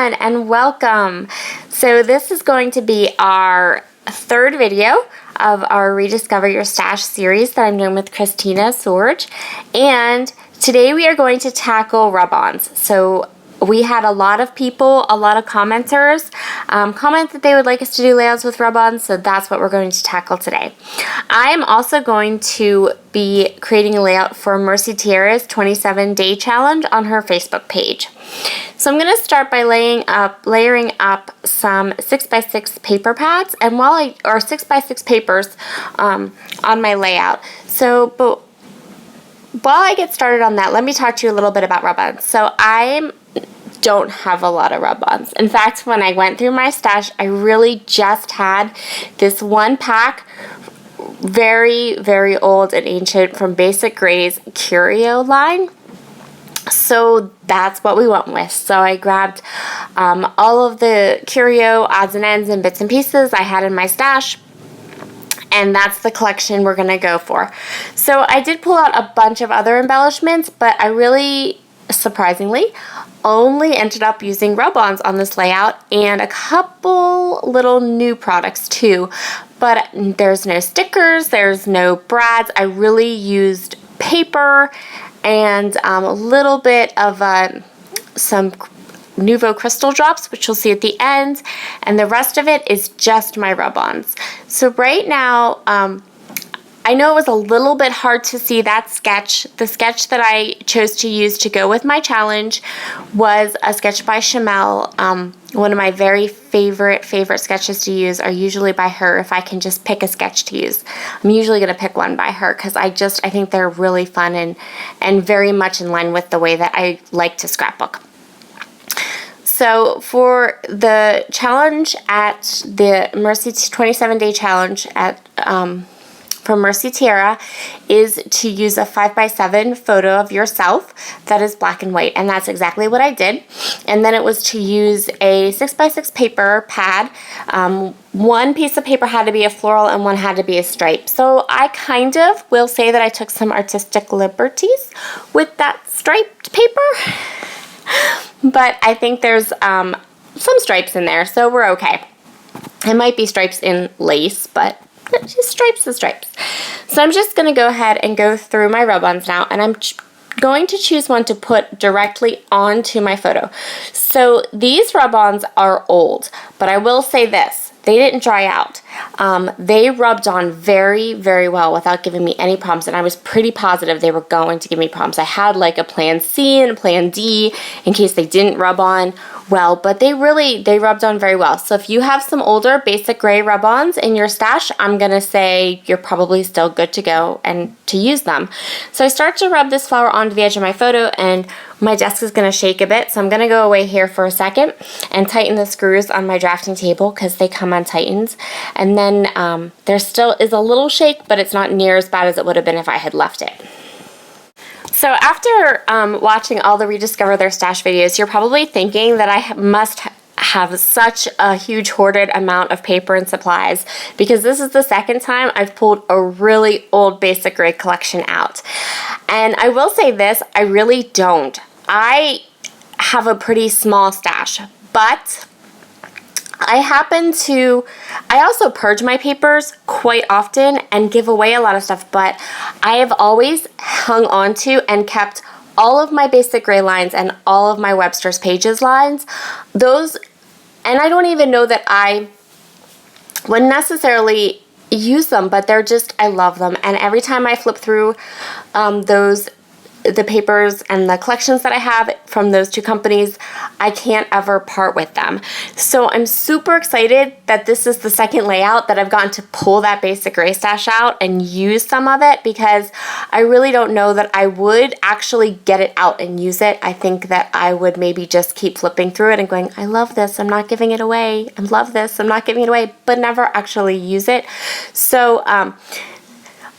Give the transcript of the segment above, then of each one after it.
everyone, and welcome. So this is going to be our third video of our Rediscover Your Stash series that I'm doing with Khristina Sorge. And today we are going to tackle rub-ons. So we had a lot of people, a lot of commenters, comment that they would like us to do layouts with rub-ons, so that's what we're going to tackle today. I'm also going to be creating a layout for Mercy Tierra's 27-day challenge on her Facebook page. So I'm going to start by layering up some 6x6 paper pads, and or 6x6 papers on my layout. But while I get started on that, let me talk to you a little bit about rub-ons. So I don't have a lot of rub-ons. In fact, when I went through my stash, I really just had this one pack, very, very old and ancient, from Basic Gray's Curio line. So that's what we went with. So I grabbed all of the Curio odds and ends and bits and pieces I had in my stash, and that's the collection we're going to go for. So I did pull out a bunch of other embellishments, but I really, surprisingly, only ended up using rub-ons on this layout and a couple little new products too. But there's no stickers, there's no brads. I really used paper and a little bit of some Nouveau crystal drops, which you'll see at the end, and the rest of it is just my rub-ons. So right now, I know it was a little bit hard to see that sketch. The sketch that I chose to use to go with my challenge was a sketch by Chamel. One of my very favorite sketches to use are usually by her if I can just pick a sketch to use. I'm usually going to pick one by her because I think they're really fun and very much in line with the way that I like to scrapbook. So for the challenge at the Mercy 27-day challenge at from Mercy Tierra is to use a 5x7 photo of yourself that is black and white, and that's exactly what I did. And then it was to use a 6x6 paper pad. One piece of paper had to be a floral and one had to be a stripe. So I kind of will say that I took some artistic liberties with that striped paper, but I think there's some stripes in there, so we're okay. It might be stripes in lace, but just stripes and stripes. So I'm just going to go ahead and go through my rub-ons now, and I'm going to choose one to put directly onto my photo. So these rub-ons are old, but I will say this. They didn't dry out. They rubbed on very, very well without giving me any problems, and I was pretty positive they were going to give me problems. I had like a plan C and a plan D in case they didn't rub on well, but they rubbed on very well. So if you have some older Basic Gray rub-ons in your stash, I'm gonna say you're probably still good to go and to use them. So I start to rub this flower onto the edge of my photo, and my desk is gonna shake a bit, so I'm gonna go away here for a second and tighten the screws on my drafting table because they come untightened. And then there still is a little shake, but it's not near as bad as it would have been if I had left it. So after watching all the Rediscover Their Stash videos, you're probably thinking that I must have such a huge hoarded amount of paper and supplies, because this is the second time I've pulled a really old Basic Gray collection out. And I will say this, I really don't. I have a pretty small stash, but I also purge my papers quite often and give away a lot of stuff, but I have always hung on to and kept all of my Basic Gray lines and all of my Webster's Pages lines. Those, and I don't even know that I would necessarily use them, but they're just, I love them. And every time I flip through the papers and the collections that I have from those two companies, I can't ever part with them. So I'm super excited that this is the second layout that I've gotten to pull that Basic Gray stash out and use some of it, because I really don't know that I would actually get it out and use it. I think that I would maybe just keep flipping through it and going, I love this, I'm not giving it away. I love this, I'm not giving it away, but never actually use it. So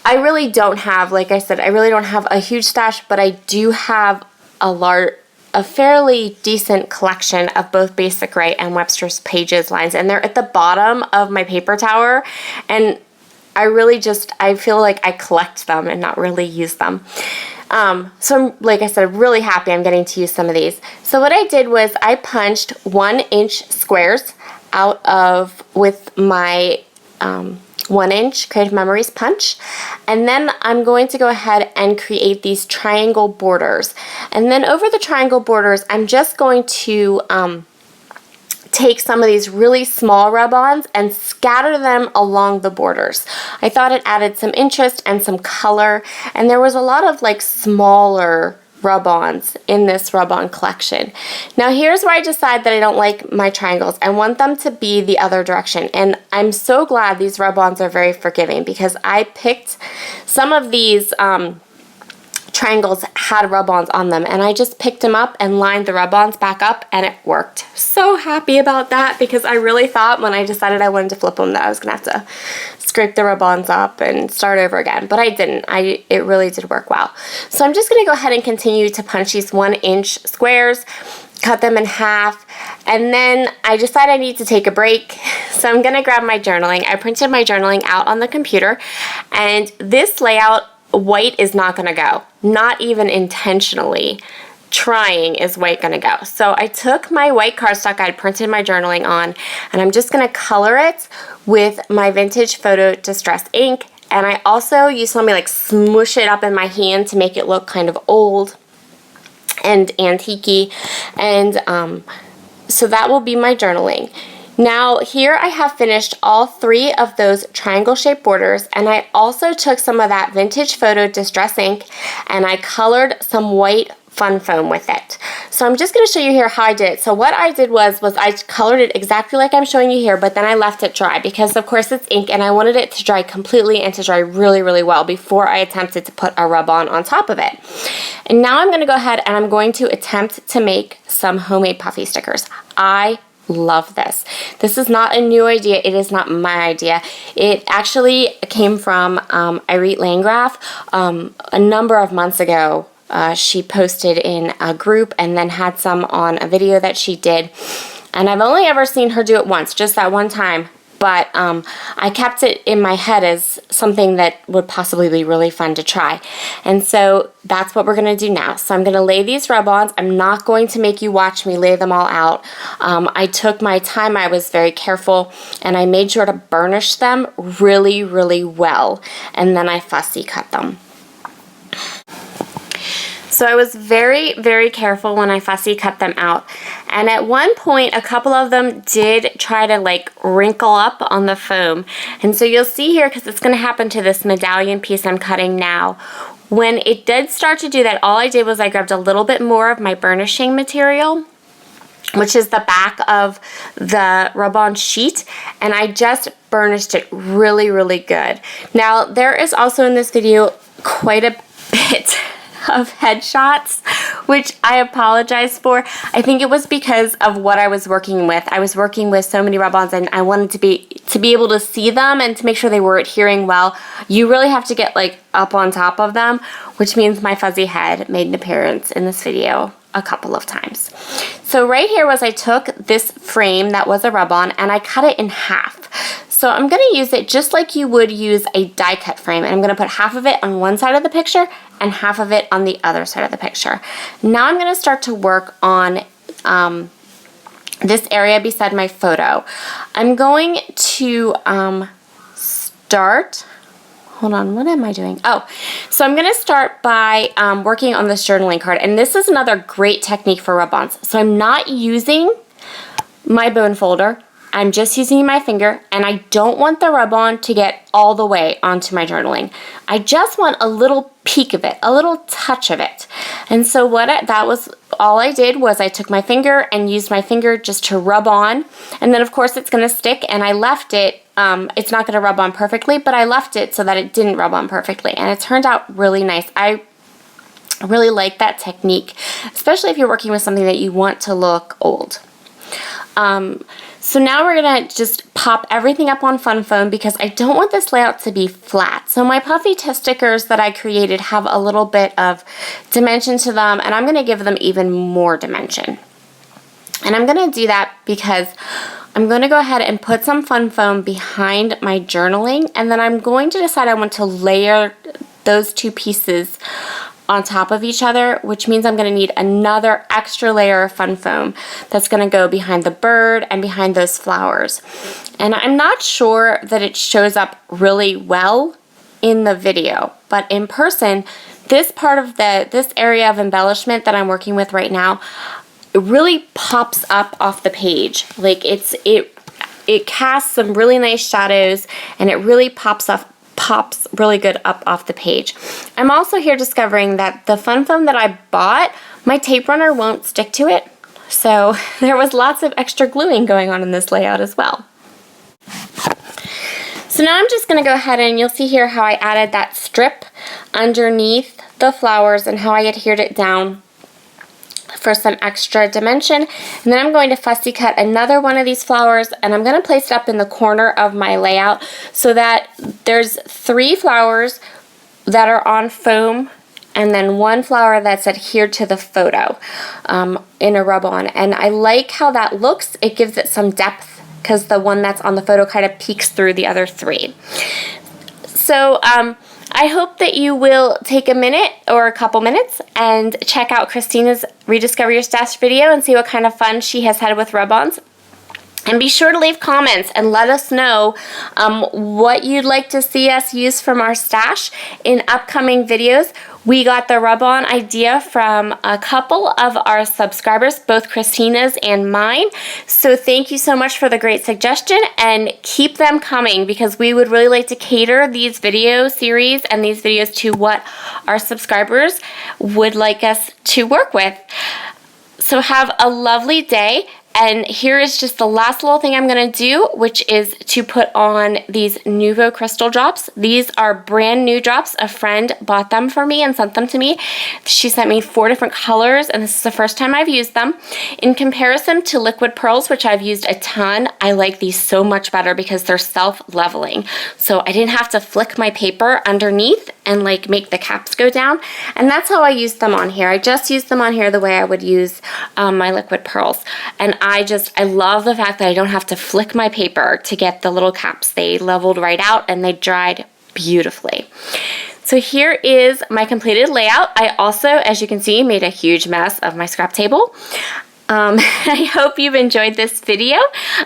I really don't have, like I said, I really don't have a huge stash, but I do have a fairly decent collection of both Basic Gray and Webster's Pages lines, and they're at the bottom of my paper tower, and I feel like I collect them and not really use them. So I'm, like I said, really happy I'm getting to use some of these. So what I did was I punched 1-inch squares out of with my 1-inch Creative Memories punch, and then I'm going to go ahead and create these triangle borders. And then over the triangle borders, I'm just going to take some of these really small rub-ons and scatter them along the borders. I thought it added some interest and some color, and there was a lot of like smaller rub-ons in this rub-on collection. Now here's where I decide that I don't like my triangles. I want them to be the other direction, and I'm so glad these rub-ons are very forgiving, because I picked some of these triangles had rub-ons on them, and I just picked them up and lined the rub-ons back up, and it worked. So happy about that, because I really thought when I decided I wanted to flip them that I was gonna have to scrape the rub-ons up and start over again, but I didn't. It really did work well. So I'm just gonna go ahead and continue to punch these 1-inch squares, cut them in half, and then I decided I need to take a break, so I'm gonna grab my journaling. I printed my journaling out on the computer, and this layout, white is not gonna go. Not even intentionally trying is white gonna go. So I took my white cardstock I'd printed my journaling on, and I'm just gonna color it with my Vintage Photo Distress ink, and I also, you saw me like smush it up in my hand to make it look kind of old and antique-y, and so that will be my journaling. Now here I have finished all 3 of those triangle shaped borders, and I also took some of that Vintage Photo Distress ink and I colored some white fun foam with it. So I'm just going to show you here how I did it. So what I did was I colored it exactly like I'm showing you here, but then I left it dry because of course it's ink and I wanted it to dry completely and to dry really, really well before I attempted to put a rub-on on top of it. And now I'm going to go ahead and I'm going to attempt to make some homemade puffy stickers. I love this. This is not a new idea. It is not my idea. It actually came from Irene Landgraf a number of months ago. She posted in a group and then had some on a video that she did. And I've only ever seen her do it once, just that one time. But I kept it in my head as something that would possibly be really fun to try. And so that's what we're going to do now. So I'm going to lay these rub-ons. I'm not going to make you watch me lay them all out. I took my time. I was very careful. And I made sure to burnish them really, really well. And then I fussy cut them. So I was very, very careful when I fussy cut them out. And at one point, a couple of them did try to like wrinkle up on the foam. And so you'll see here, because it's going to happen to this medallion piece I'm cutting now. When it did start to do that, all I did was I grabbed a little bit more of my burnishing material, which is the back of the rub-on sheet, and I just burnished it really, really good. Now, there is also in this video quite a bit of headshots, which I apologize for. I think it was because of what I was working with. I was working with so many rub-ons and I wanted to be able to see them and to make sure they were adhering well. You really have to get like up on top of them, which means my fuzzy head made an appearance in this video a couple of times. So right here was I took this frame that was a rub-on and I cut it in half. So I'm going to use it just like you would use a die cut frame, and I'm going to put half of it on one side of the picture and half of it on the other side of the picture. Now I'm going to start to work on this area beside my photo. I'm going to start, hold on, what am I doing? Oh, so I'm going to start by working on this journaling card, and this is another great technique for rub-ons. So I'm not using my bone folder. I'm just using my finger, and I don't want the rub-on to get all the way onto my journaling. I just want a little peek of it, a little touch of it. And so that was all I did was I took my finger and used my finger just to rub on, and then of course it's going to stick, and I left it. It's not going to rub on perfectly, but I left it so that it didn't rub on perfectly, and it turned out really nice. I really like that technique, especially if you're working with something that you want to look old. So now we're going to just pop everything up on Fun Foam because I don't want this layout to be flat. So my puffy stickers that I created have a little bit of dimension to them, and I'm going to give them even more dimension. And I'm going to do that because I'm going to go ahead and put some Fun Foam behind my journaling, and then I'm going to decide I want to layer those two pieces on top of each other, which means I'm going to need another extra layer of fun foam that's going to go behind the bird and behind those flowers. And I'm not sure that it shows up really well in the video, but in person, this part of this area of embellishment that I'm working with right now, it really pops up off the page. Like it casts some really nice shadows, and it really pops really good up off the page. I'm also here discovering that the fun foam that I bought, my tape runner won't stick to it. So there was lots of extra gluing going on in this layout as well. So now I'm just going to go ahead and you'll see here how I added that strip underneath the flowers and how I adhered it down for some extra dimension. And then I'm going to fussy cut another one of these flowers, and I'm going to place it up in the corner of my layout so that there's 3 flowers that are on foam and then 1 flower that's adhered to the photo in a rub-on. And I like how that looks. It gives it some depth because the one that's on the photo kind of peeks through the other 3. So I hope that you will take a minute or a couple minutes and check out Khristina's Rediscover Your Stash video and see what kind of fun she has had with rub-ons. And be sure to leave comments and let us know what you'd like to see us use from our stash in upcoming videos. We got the rub-on idea from a couple of our subscribers, both Khristina's and mine. So thank you so much for the great suggestion, and keep them coming because we would really like to cater these video series and these videos to what our subscribers would like us to work with. So have a lovely day. And here is just the last little thing I'm going to do, which is to put on these Nouveau crystal drops. These are brand new drops. A friend bought them for me and sent them to me. She sent me 4 different colors, and this is the first time I've used them. In comparison to liquid pearls, which I've used a ton, I like these so much better because they're self-leveling. So I didn't have to flick my paper underneath and like make the caps go down. And that's how I used them on here. I just used them on here the way I would use my liquid pearls. And I love the fact that I don't have to flick my paper to get the little caps. They leveled right out and they dried beautifully. So here is my completed layout. I also, as you can see, made a huge mess of my scrap table. I hope you've enjoyed this video.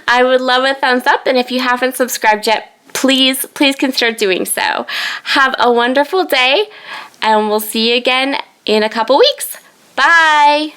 I would love a thumbs up, and if you haven't subscribed yet, please consider doing so. Have a wonderful day, and we'll see you again in a couple weeks. Bye!